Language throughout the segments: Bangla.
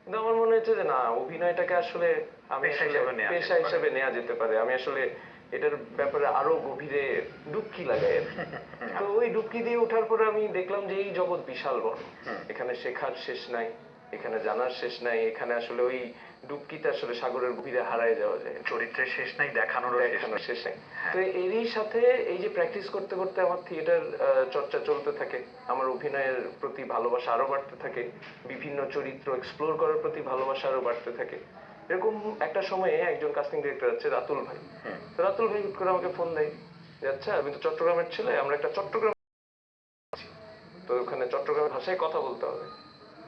কিন্তু আমার মনে হচ্ছে যে না, অভিনয়টাকে আসলে আমি পেশা হিসেবে নেওয়া যেতে পারে। আমি আসলে এটার ব্যাপারে আরো গভীরে ডুবকি লাগাই আর কি। তো ওই ডুবকি দিয়ে ওঠার পরে আমি দেখলাম যে এই জগৎ বিশাল বড়, এখানে শেখার শেষ নাই, এখানে জানার শেষ নাই, এখানে আসলে ওই ডুবকিতে আসলে সাগরের গভীরে হারায় যাওয়া যায়, চরিত্রের শেষ নাই, দেখানোর শেষ নাই। তো এরই সাথে এই যে প্র্যাকটিস করতে করতে আমার থিয়েটার চর্চা চলতে থাকে, আমার অভিনয়ের প্রতি ভালোবাসা আরো বাড়তে থাকে, বিভিন্ন চরিত্র এক্সপ্লোর করার প্রতি ভালোবাসা আরো বাড়তে থাকে। এরকম একটা সময়ে একজন কাস্টিং ডিরেক্টর আছে রাতুল ভাই। তো রাতুল ভাই হুট করে আমাকে ফোন দেয় যে আচ্ছা, আমি তো চট্টগ্রামের ছেলে, আমরা একটা চট্টগ্রাম, তো ওখানে চট্টগ্রামের ভাষায় কথা বলতে হবে।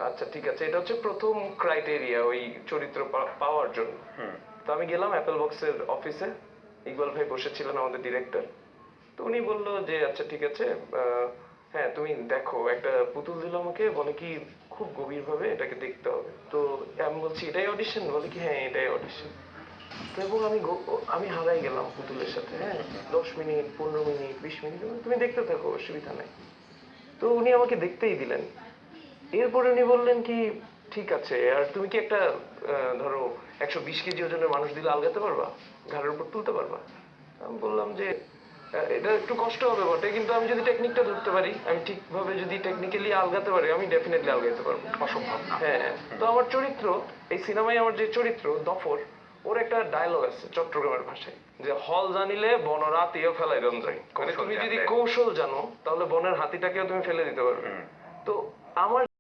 আচ্ছা ঠিক আছে, এটা হচ্ছে প্রথম ক্রাইটেরিয়া ওই চরিত্র পাওয়ার জন্য। তো আমি গেলাম অ্যাপেল বক্সের অফিসে, ইকবাল ভাই বসেছিলেন আমাদের ডিরেক্টর। তো উনি বললো যে আচ্ছা ঠিক আছে, হ্যাঁ তুমি দেখো, একটা পুতুল দিল আমাকে, বলে কি খুব গভীর ভাবে এটাকে দেখতে হবে। তো আমি বলছি এটাই অডিশন, বলে কি হ্যাঁ এটাই অডিশন। তো এবং আমি হারাই গেলাম পুতুলের সাথে, হ্যাঁ 10 মিনিট 15 মিনিট 20 মিনিট, তুমি দেখতে থাকো অসুবিধা নাই। তো উনি আমাকে দেখতেই দিলেন। এরপরে উনি বললেন কি ঠিক আছে, আর তুমি কি একটা ধরো 120 কেজি ওজনের মানুষ দিলে আলগাতে পারবা, ঘাড়ের উপর তুলতে পারবা? আমি বললাম যে এটা একটু কষ্ট হবে বটে, কিন্তু আমি যদি টেকনিকটা ধরতে পারি, আমি ঠিকভাবে যদি টেকনিক্যালি আলগাতে পারি, আমি ডেফিনেটলি আলগাতে পারবো। অসম্ভব না। হ্যাঁ। তো আমার চরিত্র, এই সিনেমায় আমার যে চরিত্র দফর, ওর একটা ডায়লগ আছে চট্টগ্রামের ভাষায়, যে হল জানিলে বন রাতিও ফেলাই রন যায়, মানে তুমি যদি কৌশল জানো তাহলে বনের হাতিটাকেও তুমি ফেলে দিতে পারবে। তো আমার